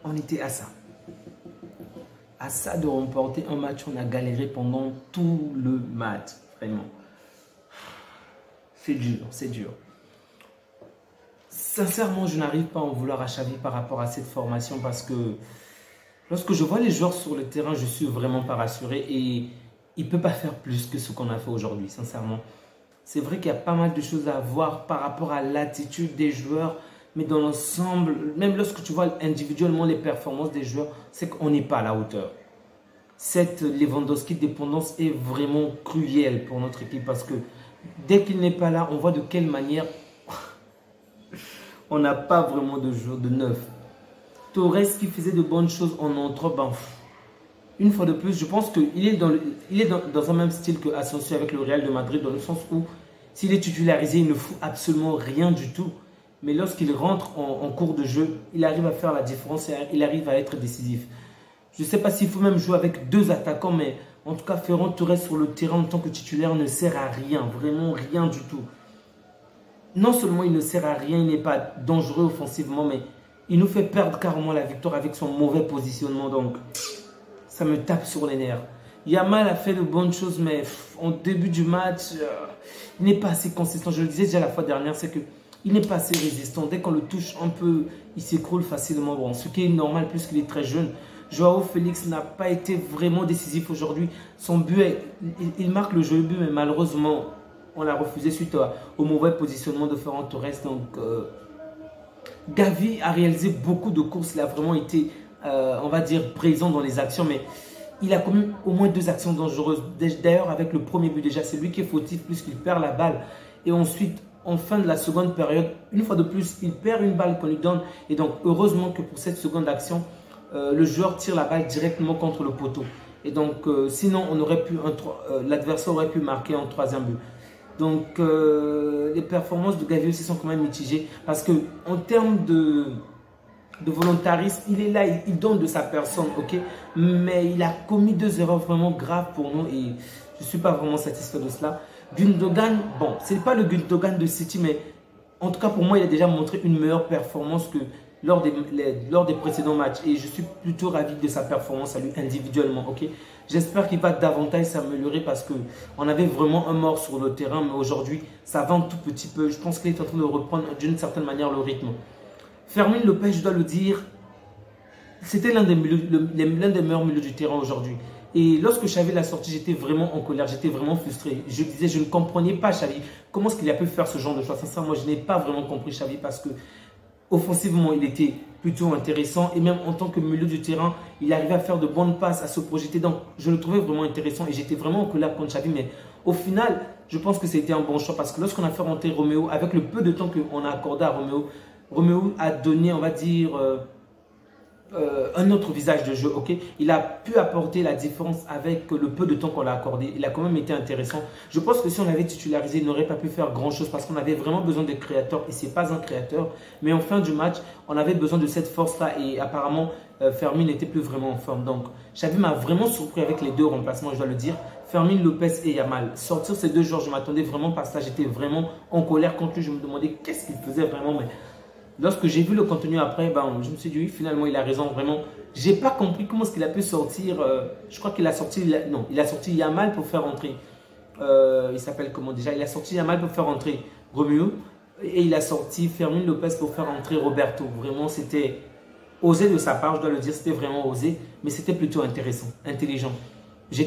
On était à ça. À ça de remporter un match, on a galéré pendant tout le match. Vraiment. C'est dur, c'est dur. Sincèrement, je n'arrive pas à en vouloir à Xavi par rapport à cette formation parce que lorsque je vois les joueurs sur le terrain, je suis vraiment pas rassuré et il ne peut pas faire plus que ce qu'on a fait aujourd'hui, sincèrement. C'est vrai qu'il y a pas mal de choses à voir par rapport à l'attitude des joueurs, mais dans l'ensemble, même lorsque tu vois individuellement les performances des joueurs, c'est qu'on n'est pas à la hauteur. Cette Lewandowski dépendance est vraiment cruelle pour notre équipe parce que dès qu'il n'est pas là, on voit de quelle manière on n'a pas vraiment de joueur de neuf. Torres qui faisait de bonnes choses en entrant, ben, une fois de plus, je pense qu'il est dans un même style que Asensio avec le Real de Madrid, dans le sens où s'il est titularisé, il ne fout absolument rien du tout. Mais lorsqu'il rentre en cours de jeu, il arrive à faire la différence et il arrive à être décisif. Je ne sais pas s'il faut même jouer avec deux attaquants, mais en tout cas, Ferran Torres sur le terrain en tant que titulaire ne sert à rien, vraiment rien du tout. Non seulement il ne sert à rien, il n'est pas dangereux offensivement, mais il nous fait perdre carrément la victoire avec son mauvais positionnement. Donc, ça me tape sur les nerfs. Yamal a fait de bonnes choses, mais en début du match, il n'est pas assez consistant. Je le disais déjà la fois dernière, c'est qu'il n'est pas assez résistant. Dès qu'on le touche un peu, il s'écroule facilement. Bon, ce qui est normal puisqu'il est très jeune. Joao Félix n'a pas été vraiment décisif aujourd'hui. Son but, il marque le joli but, mais malheureusement, on l'a refusé suite au mauvais positionnement de Ferran Torres. Donc, Gavi a réalisé beaucoup de courses. Il a vraiment été, on va dire, présent dans les actions, mais il a commis au moins deux actions dangereuses. D'ailleurs, avec le premier but déjà, c'est lui qui est fautif puisqu'il perd la balle. Et ensuite, en fin de la seconde période, une fois de plus, il perd une balle qu'on lui donne. Et donc, heureusement que pour cette seconde action, le joueur tire la balle directement contre le poteau. Et donc, sinon, l'adversaire aurait pu marquer en troisième but. Donc, les performances de Gavi aussi sont quand même mitigées. Parce qu'en termes de volontarisme, il est là, il donne de sa personne, ok. Mais il a commis deux erreurs vraiment graves pour nous et je ne suis pas vraiment satisfait de cela. Gundogan, bon, ce n'est pas le Gundogan de City, mais en tout cas pour moi, il a déjà montré une meilleure performance que lors des précédents matchs. Et je suis plutôt ravi de sa performance à lui individuellement, ok. J'espère qu'il va davantage s'améliorer parce qu'on avait vraiment un mort sur le terrain, mais aujourd'hui, ça va un tout petit peu. Je pense qu'il est en train de reprendre d'une certaine manière le rythme. Fermin Lopez, je dois le dire, c'était l'un des meilleurs milieux du terrain aujourd'hui. Et lorsque Xavi l'a sorti, j'étais vraiment en colère, j'étais vraiment frustré. Je disais, je ne comprenais pas Xavi. Comment est-ce qu'il a pu faire ce genre de choix? Sincèrement, moi, je n'ai pas vraiment compris Xavi parce que offensivement, il était plutôt intéressant. Et même en tant que milieu du terrain, il arrivait à faire de bonnes passes, à se projeter. Donc, je le trouvais vraiment intéressant et j'étais vraiment en colère contre Xavi. Mais au final, je pense que c'était un bon choix parce que lorsqu'on a fait rentrer Roméo, avec le peu de temps qu'on a accordé à Roméo, Roméo a donné, on va dire, un autre visage de jeu, ok. Il a pu apporter la différence avec le peu de temps qu'on l'a accordé. Il a quand même été intéressant. Je pense que si on avait titularisé, il n'aurait pas pu faire grand chose parce qu'on avait vraiment besoin de créateurs et c'est pas un créateur. Mais en fin du match, on avait besoin de cette force-là et apparemment, Fermin n'était plus vraiment en forme. Donc, Xavi m'a vraiment surpris avec les deux remplacements, je dois le dire. Fermin Lopez et Yamal. Sortir ces deux joueurs, je m'attendais vraiment pas à ça. J'étais vraiment en colère contre lui. Je me demandais qu'est-ce qu'il faisait vraiment, mais lorsque j'ai vu le contenu après, ben, je me suis dit, oui, finalement, il a raison, vraiment. Je n'ai pas compris comment est-ce qu'il a pu sortir. Je crois qu'il a sorti, non, il a sorti Yamal pour faire entrer. Il s'appelle comment déjà? Il a sorti Yamal pour faire entrer Roméo. Et il a sorti Fermin Lopez pour faire entrer Roberto. Vraiment, c'était osé de sa part, je dois le dire, c'était vraiment osé. Mais c'était plutôt intéressant, intelligent. Je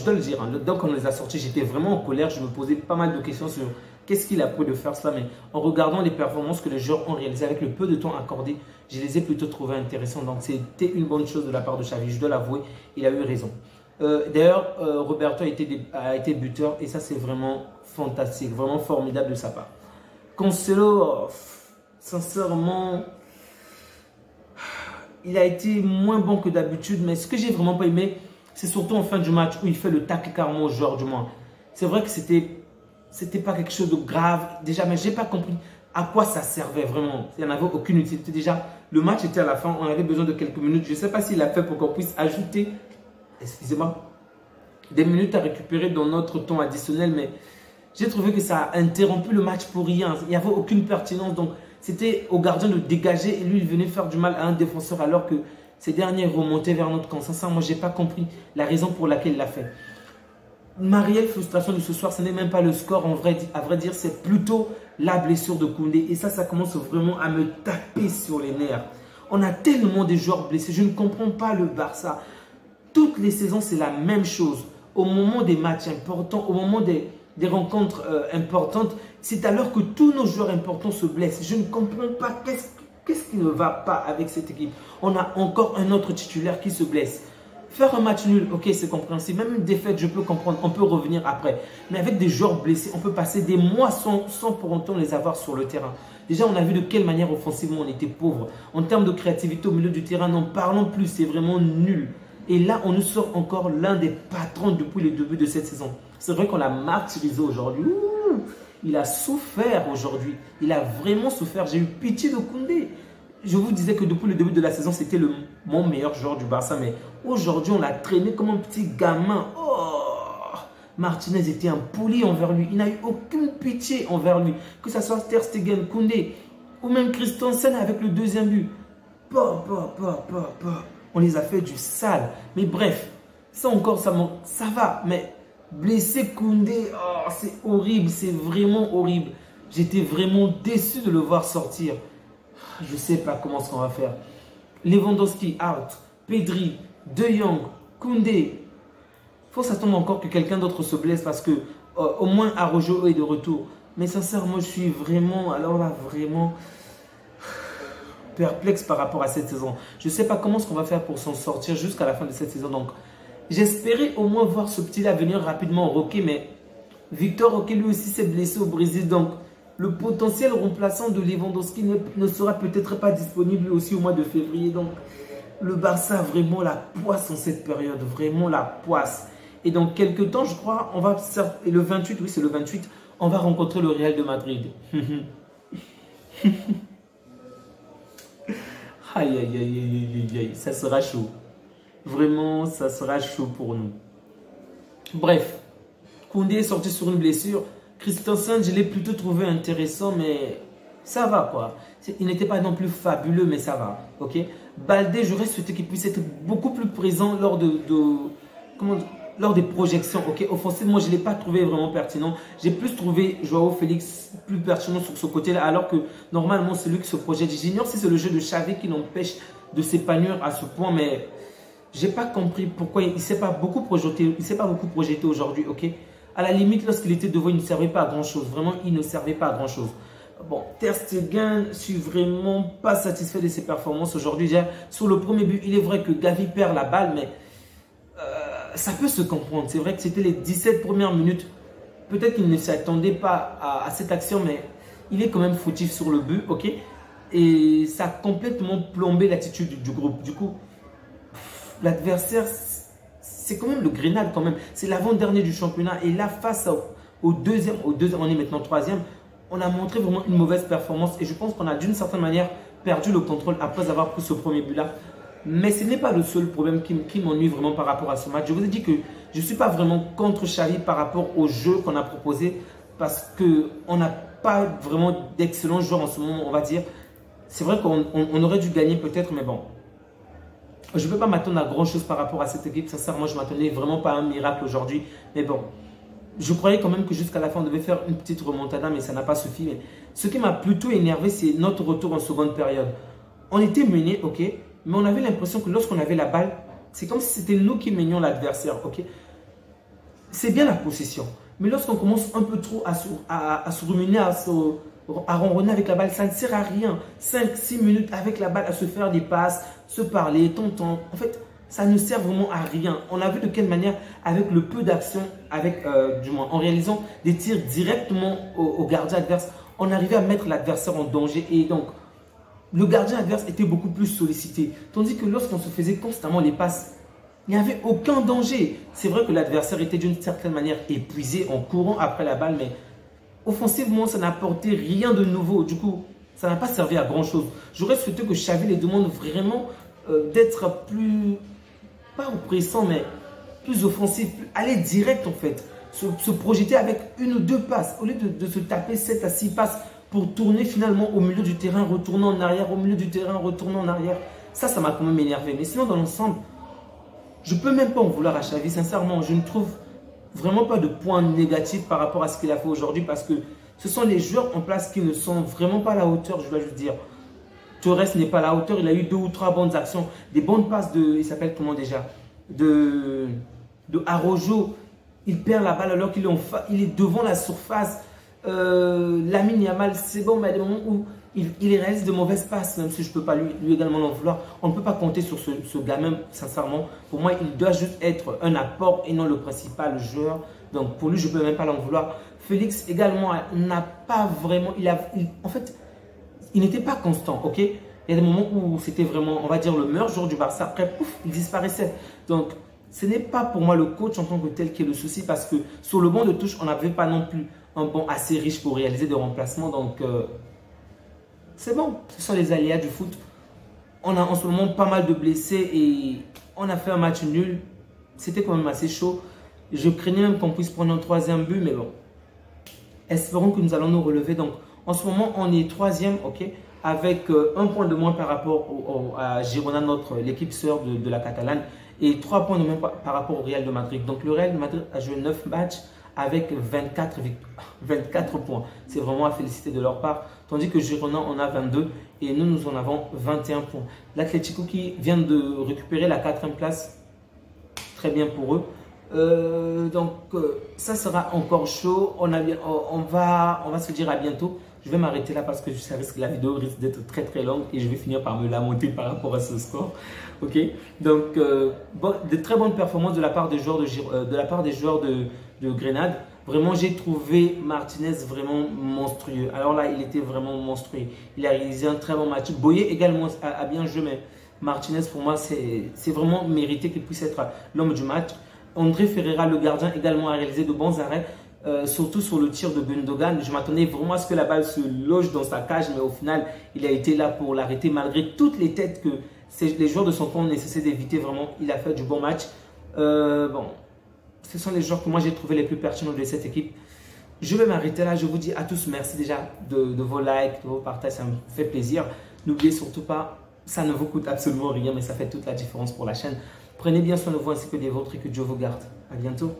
dois le dire, hein, donc on les a sortis, j'étais vraiment en colère. Je me posais pas mal de questions sur qu'est-ce qu'il a pris de faire cela, mais en regardant les performances que les joueurs ont réalisées avec le peu de temps accordé, je les ai plutôt trouvées intéressantes. Donc, c'était une bonne chose de la part de Xavi, je dois l'avouer, il a eu raison. D'ailleurs, Roberto a été buteur et ça, c'est vraiment fantastique, vraiment formidable de sa part. Cancelo, sincèrement, il a été moins bon que d'habitude, mais ce que j'ai vraiment pas aimé, c'est surtout en fin du match où il fait le tacle carrément au joueur du moins. C'est vrai que c'était pas quelque chose de grave déjà, mais j'ai pas compris à quoi ça servait vraiment. Il n'y en avait aucune utilité déjà. Le match était à la fin, on avait besoin de quelques minutes. Je ne sais pas s'il a fait pour qu'on puisse ajouter, excusez-moi, des minutes à récupérer dans notre temps additionnel, mais j'ai trouvé que ça a interrompu le match pour rien. Il n'y avait aucune pertinence. Donc, C'était au gardien de dégager et lui, il venait faire du mal à un défenseur alors que ces derniers remontaient vers notre camp. Ça, moi, je n'ai pas compris la raison pour laquelle il l'a fait. Ma réelle frustration de ce soir, ce n'est même pas le score, à vrai dire, c'est plutôt la blessure de Koundé. Et ça commence vraiment à me taper sur les nerfs. On a tellement de joueurs blessés, je ne comprends pas le Barça. Toutes les saisons, c'est la même chose. Au moment des matchs importants, au moment des rencontres importantes, c'est alors que tous nos joueurs importants se blessent. Je ne comprends pas qu'est-ce qui ne va pas avec cette équipe. On a encore un autre titulaire qui se blesse. Faire un match nul, ok, c'est compréhensible. Même une défaite, je peux comprendre. On peut revenir après. Mais avec des joueurs blessés, on peut passer des mois sans pour autant les avoir sur le terrain. Déjà, on a vu de quelle manière offensivement on était pauvre. En termes de créativité au milieu du terrain, n'en parlons plus. C'est vraiment nul. Et là, on nous sort encore l'un des patrons depuis le début de cette saison. C'est vrai qu'on l'a martyrisé aujourd'hui. Il a souffert aujourd'hui. Il a vraiment souffert. J'ai eu pitié de Koundé. Je vous disais que depuis le début de la saison, c'était mon meilleur joueur du Barça. Mais aujourd'hui, on l'a traîné comme un petit gamin. Oh, Martinez était un poulet envers lui. Il n'a eu aucune pitié envers lui. Que ce soit Ter Stegen, Koundé ou même Christensen avec le deuxième but. On les a fait du sale. Mais bref, ça encore, ça va. Mais blesser Koundé, oh, c'est horrible. C'est vraiment horrible. J'étais vraiment déçu de le voir sortir. Je ne sais pas comment ce qu'on va faire. Lewandowski, out. Pedri, De Jong, Koundé. Il faut s'attendre encore que quelqu'un d'autre se blesse parce que au moins Araujo est de retour. Mais sincèrement, je suis vraiment, alors là, vraiment perplexe par rapport à cette saison. Je ne sais pas comment ce qu'on va faire pour s'en sortir jusqu'à la fin de cette saison. Donc, j'espérais au moins voir ce petit-là venir rapidement au Roque, mais Victor Roque lui aussi s'est blessé au Brésil. Donc, le potentiel remplaçant de Lewandowski ne sera peut-être pas disponible aussi au mois de février. Donc, le Barça a vraiment la poisse en cette période. Vraiment la poisse. Et dans quelques temps, je crois, on va... Et le 28, oui, c'est le 28, on va rencontrer le Real de Madrid. Aïe, aïe, aïe, aïe, aïe, aïe. Ça sera chaud. Vraiment, ça sera chaud pour nous. Bref, Koundé est sorti sur une blessure. Christensen, je l'ai plutôt trouvé intéressant, mais ça va quoi. Il n'était pas non plus fabuleux, mais ça va. Ok. Baldé, j'aurais souhaité qu'il puisse être beaucoup plus présent lors lors des projections. Ok. Offensivement, je ne l'ai pas trouvé vraiment pertinent. J'ai plus trouvé Joao Félix plus pertinent sur ce côté-là, alors que normalement, c'est lui qui se projette. J'ignore si c'est le jeu de Xavi qui l'empêche de s'épanouir à ce point, mais je n'ai pas compris pourquoi il ne s'est pas beaucoup projeté. Il s'est pas beaucoup projeté aujourd'hui. Ok. À la limite, lorsqu'il était devant, il ne servait pas à grand-chose. Vraiment, il ne servait pas à grand-chose. Bon, Ter Stegen, je ne suis vraiment pas satisfait de ses performances aujourd'hui. Sur le premier but, il est vrai que Gavi perd la balle, mais ça peut se comprendre. C'est vrai que c'était les 17 premières minutes. Peut-être qu'il ne s'attendait pas à cette action, mais il est quand même fautif sur le but, ok? Et ça a complètement plombé l'attitude du groupe. Du coup, l'adversaire... C'est quand même le Grenade quand même. C'est l'avant-dernier du championnat. Et là, face au deuxième, on est maintenant troisième, on a montré vraiment une mauvaise performance. Et je pense qu'on a d'une certaine manière perdu le contrôle après avoir pris ce premier but-là. Mais ce n'est pas le seul problème qui m'ennuie vraiment par rapport à ce match. Je vous ai dit que je ne suis pas vraiment contre Xavi par rapport au jeu qu'on a proposé. Parce qu'on n'a pas vraiment d'excellents joueurs en ce moment, on va dire. C'est vrai qu'on aurait dû gagner peut-être, mais bon. Je ne peux pas m'attendre à grand chose par rapport à cette équipe. Sincèrement, je ne m'attendais vraiment pas à un miracle aujourd'hui. Mais bon, je croyais quand même que jusqu'à la fin, on devait faire une petite remontada, mais ça n'a pas suffi. Mais ce qui m'a plutôt énervé, c'est notre retour en seconde période. On était menés, ok, mais on avait l'impression que lorsqu'on avait la balle, c'est comme si c'était nous qui menions l'adversaire, ok. C'est bien la possession. Mais lorsqu'on commence un peu trop à se ruminer, à ronronner avec la balle, ça ne sert à rien. 5-6 minutes avec la balle à se faire des passes, se parler, tonton. En fait, ça ne sert vraiment à rien. On a vu de quelle manière, avec le peu d'action, du moins en réalisant des tirs directement au gardien adverse, on arrivait à mettre l'adversaire en danger. Et donc, le gardien adverse était beaucoup plus sollicité. Tandis que lorsqu'on se faisait constamment les passes, il n'y avait aucun danger. C'est vrai que l'adversaire était d'une certaine manière épuisé en courant après la balle, mais offensivement, ça n'a apporté rien de nouveau. Du coup, ça n'a pas servi à grand-chose. J'aurais souhaité que Xavi les demande vraiment d'être plus, pas oppressant, mais plus offensif, aller direct en fait. Se projeter avec une ou deux passes. Au lieu de se taper 7 à 6 passes pour tourner finalement au milieu du terrain, retourner en arrière, au milieu du terrain, retourner en arrière. Ça m'a quand même énervé. Mais sinon, dans l'ensemble, je ne peux même pas en vouloir à Xavi. Sincèrement, je ne trouve vraiment pas de points négatifs par rapport à ce qu'il a fait aujourd'hui parce que ce sont les joueurs en place qui ne sont vraiment pas à la hauteur, je dois juste dire. Torres n'est pas à la hauteur, il a eu 2 ou 3 bonnes actions, des bonnes passes de, il s'appelle comment déjà, de Araujo. Il perd la balle alors qu'il est devant la surface. Lamine Yamal, c'est bon, mais à des moments où il réalise de mauvaises passes, même si je ne peux pas lui également en vouloir. On ne peut pas compter sur ce gamin, sincèrement. Pour moi, il doit juste être un apport et non le principal joueur. Donc pour lui, je ne peux même pas l'en vouloir. Félix également n'a pas vraiment... En fait, il n'était pas constant, ok? Il y a des moments où c'était vraiment, on va dire, le meilleur joueur du Barça. Après, pouf, il disparaissait. Donc, ce n'est pas pour moi le coach en tant que tel qui est le souci parce que sur le banc de touche, on n'avait pas non plus un banc assez riche pour réaliser des remplacements. Donc, c'est bon. Ce sont les aléas du foot. On a en ce moment pas mal de blessés et on a fait un match nul. C'était quand même assez chaud. Je craignais même qu'on puisse prendre un 3e but, mais bon. Espérons que nous allons nous relever. Donc, en ce moment, on est 3e, ok, avec 1 point de moins par rapport à Girona, l'équipe sœur de la Catalane, et 3 points de moins par rapport au Real de Madrid. Donc, le Real de Madrid a joué 9 matchs avec 24 points. C'est vraiment à féliciter de leur part. Tandis que Girona en a 22 et nous en avons 21 points. L'Atlético qui vient de récupérer la 4e place, très bien pour eux. Donc, ça sera encore chaud. On va se dire à bientôt. Je vais m'arrêter là parce que je sais que la vidéo risque d'être très très longue et je vais finir par me lamenter par rapport à ce score. Ok, donc de très bonnes performances de la part des joueurs de Grenade. Vraiment, j'ai trouvé Martinez vraiment monstrueux. Alors là, il était vraiment monstrueux. Il a réalisé un très bon match. Boyer également a bien joué, mais Martinez pour moi, c'est vraiment mérité qu'il puisse être l'homme du match. André Ferreira, le gardien, également a réalisé de bons arrêts. Surtout sur le tir de Gundogan. Je m'attendais vraiment à ce que la balle se loge dans sa cage, mais au final, il a été là pour l'arrêter malgré toutes les têtes que les joueurs de son camp nécessaient d'éviter. Vraiment, il a fait du bon match. Bon, ce sont les joueurs que moi j'ai trouvé les plus pertinents de cette équipe. Je vais m'arrêter là. Je vous dis à tous merci déjà de vos likes, de vos partages. Ça me fait plaisir. N'oubliez surtout pas, ça ne vous coûte absolument rien, mais ça fait toute la différence pour la chaîne. Prenez bien soin de vous ainsi que des vôtres et que Dieu vous garde. À bientôt.